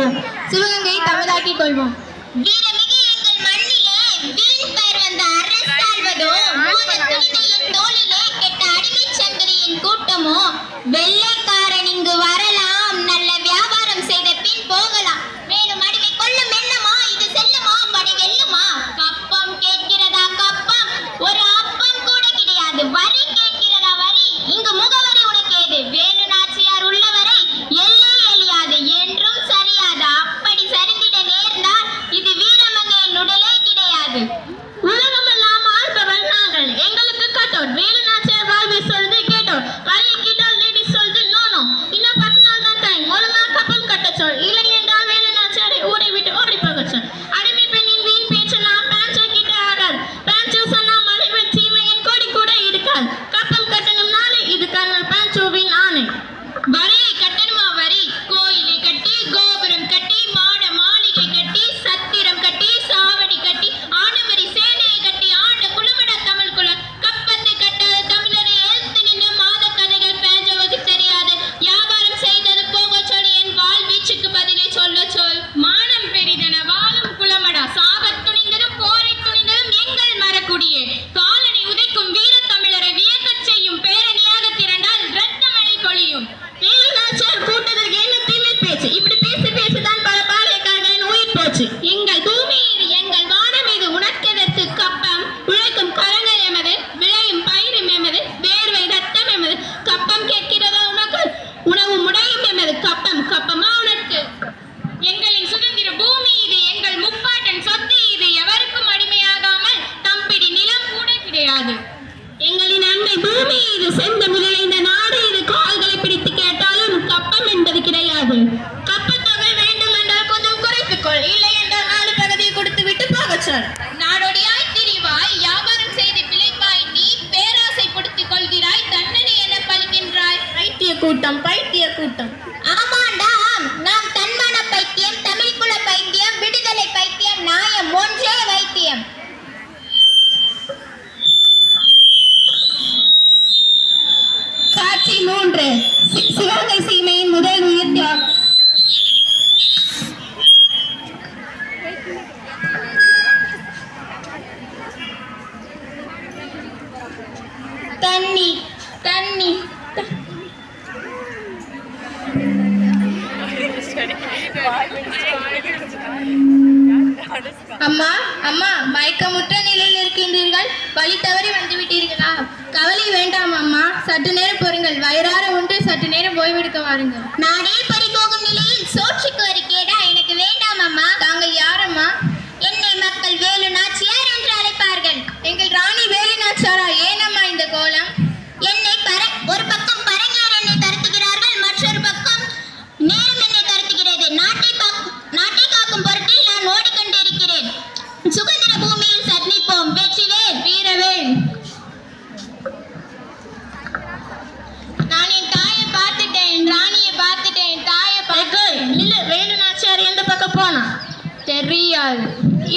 கொள்வோம், சிவகங்கையை தமதாக்கிக் கொள்வோம். வீரமிகு எங்கள் மண்ணிலே வீண் பெயர் வந்த அரசாள்வதோ, மோத துணிந்த என் தோளிலே கெட்ட அடிமைச் சங்கதியின் கூட்டமோ, வெள்ளைக்காரன் இங்கு வரலாம், நல்ல வியாபாரம் செய்த பின் போகலாம், மேலும் அடிமை கொள்ளும் எண்ணமா, இது செல்லுமா, படி வெல்லுமா? கப்பம் கேட்கிறதா கப்பம், ஒரு அப்பம் கூட கிடையாது. வரி கேட்கிறதா வரி, இங்கு முகவரி உனக்கு ஏது? வேணு நாச்சியார் உள்ளவரை எல்லே எளியாது, என்றும் சரியாது. அப்படி சரிந்திட நேர்ந்தால் இது வீரமங்கையின் உடலே கிடையாது. உலகமெல்லாம் ஆள்பவர் நாங்கள், எங்களுக்கு கட்டோர். வேலு நாச்சியார் வாழ்வை சொல்லுது கேட்டோர், வழியை கேட்டால் லேடிஸ் சொல்லுது நோனோ. இன்னும் 10 நாள் தான் டைம், ஒரு நாள் கப்பம் கட்ட சொல், இல்லை என்றால் வேலு நாச்சியாரை ஊரை விட்டு ஓடி போக சொல். அடிமை பெண்ணின் வீண் பேச்செல்லாம் பேஞ்சோ கிட்ட ஆகாது, பேஞ்சோ சொன்னா மலைவன் சீமையின் கொடி கூட இருக்காது. கப்பம் கட்டணும் நாளை, இது கர்னல் பேஞ்சோவின் ஆணை. வரியை கட்டணுமா வரி? கோயிலை கட்டி, கோபுரம் கட்டி, மாட மாளிகை கட்டி, சத்திரம் கட்டி, சாவடி கட்டி, ஆனமரி சேனையை கட்டி ஆண்ட குலமட தமிழ் குல. கப்பத்தை கட்டாத தமிழரை எழுத்து நின்று மாத கதைகள் பேஞ்சவுக்கு தெரியாது. வியாபாரம் செய்தது போக சொல்லி என் வாழ் வீச்சுக்கு பதிலை சொல்ல சொல். மானம் பெரிதென வாழும் குலமடா, சாகத் துணிந்ததும் போரை துணிந்ததும் எங்கள் மரக்குடியே. காலனை உதைக்கும் வீர தமிழரை வியக்கச் செய்யும் பேரணியாக திரண்டால் இரத்த மழை பொழியும். வேலு நாச்சியார் கூட்டத்திற்கு என்ன திமிர் பேச்சு? இப்படி பேசி பேசிதான் பல பாளையக்காரர்களின் உயிர் போச்சு. எங்கள் பூமி இது, எங்கள் வானம் இது, உனக்கெதற்கு கப்பம்? உழைக்கும் கரங்கள் எமது, விளையும் பயிரும் எமது, வேர்வை ரத்தம் எமது. கப்பம் கேட்கிறதா உனக்கு? உணவு முடையும் எமது. கப்பம் கப்பமா உனக்கு? எங்களின் சுதந்திர பூமி இது, எங்கள் முப்பாட்டன் சொத்து இது. எவருக்கும் அடிமையாகாமல் தம்பிடி நிலம் கூட கிடையாது. எங்களின் அன்னை பூமி இது, செந்தமிழ் இந்த நாடு இது. கால்களை பிடித்து கேட்டாலும் கப்பம் என்பது கிடையாது. கப்பத்தொகை வேண்டும் என்றால் கொஞ்சம் குறைத்துக்கொள், இல்லை என்றால் 4 பகுதியை கொடுத்து விட்டு போகச் சொல். நாடோடியாய் திரிவாய், வியாபாரம் செய்து பிழைப்பாய், நீ பேராசை படுத்திக் கொள்கிறாய், தண்டனை என பலிக்கின்றாய். பைத்திய கூட்டம், பைத்திய கூட்டம். ஆமாண்டா, நாம் தன்மான பைத்தியம், தமிழ் குல பைத்தியம், விடுதலை பைத்தியம், நியாயம் ஒன்றே வைத்தியம். காட்சி 3. சிவகங்கை சீமையின் முதல் உயிர் தியாகம். தண்ணி தண்ணி. அம்மா அம்மா, மயக்கமுற்ற நிலையில் இருக்கின்றீர்கள், வழி தவறி வந்து விட்டீர்களா? கவலை வேண்டாம் அம்மா, சற்று நேரம் பொறுங்கள், வயிறார ஒன்று சற்று நேரம் ஓய்வெடுக்க வாருங்கள். நாடே பறிபோகும் நிலையில் சோற்றுக்கு ஒரு கேடா? எனக்கு வேண்டாம் அம்மா. தாங்கள் யாரம்மா? என்னை மக்கள் வேலு நாச்சியார் என்று அழைப்பார்கள். எங்கள் ராணி வேலு நாச்சியாரா? ஏனம்மா இந்த கோலம்? என்னை ஒரு பக்கம் பரங்கியார் என்னை தருத்துகிறார்கள், மற்றொரு பக்கம் நேரம் என்னை தருத்துகிறது. நாட்டை காக்கும் பொருட்டில் நான் ஓடிக்கொண்டிருக்கிறேன். சுதந்திர பூமியில் சந்திப்போம். வெற்றிவேல், வீரவேல். நான் என் தாயை பார்த்துட்டேன், ராணியை பார்த்துட்டேன், தாயை இல்ல, வேலு நாச்சியார் எந்த பக்கம் போனா? தெரியாது.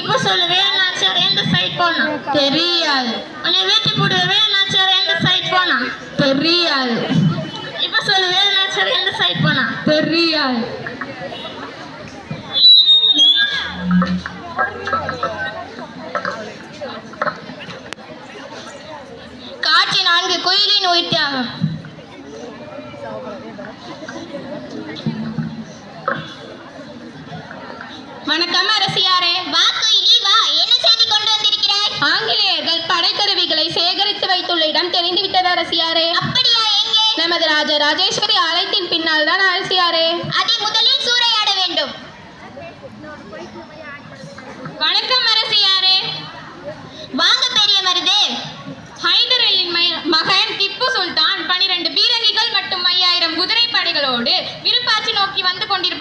இப்ப சொல்லு, வேலு நாச்சியார் எந்த சைட் போனா? தெரியாது. உன்னை வீட்டு போடு, வேலு நாச்சியார் எந்த சைட் போனா? தெரியாது. இப்ப சொல்லு, வேலு நாச்சியார் எந்த சைட் போனா? தெரியாது. காட்சி 4. குயிலின் உயிர் தியாகம். வணக்கம் அரசியாரே. வா குயிலி வா, என்ன செய்தி கொண்டு வந்திருக்கிறாய்? ஆங்கிலேயர்கள் படைக்கருவிகளை சேகரித்து வைத்துள்ள இடம் தெரிந்துவிட்டது அரசியாரே. அப்படியா? எங்கே? நமது ராஜராஜேஸ்வரி ஆலயத்தின் பின்னால் தான் அரசியாரே. அதை முதலில் சூறையாட வேண்டும். வணக்கம் அரசியாரே. வாங்க பெரிய மருது. ஹைதர் அலியின் மகன் திப்பு சுல்தான் 12 பீரங்கிகள் மற்றும் 5000 குதிரை படைகளோடு விருப்பாச்சி நோக்கி வந்து கொண்டிருப்பார்.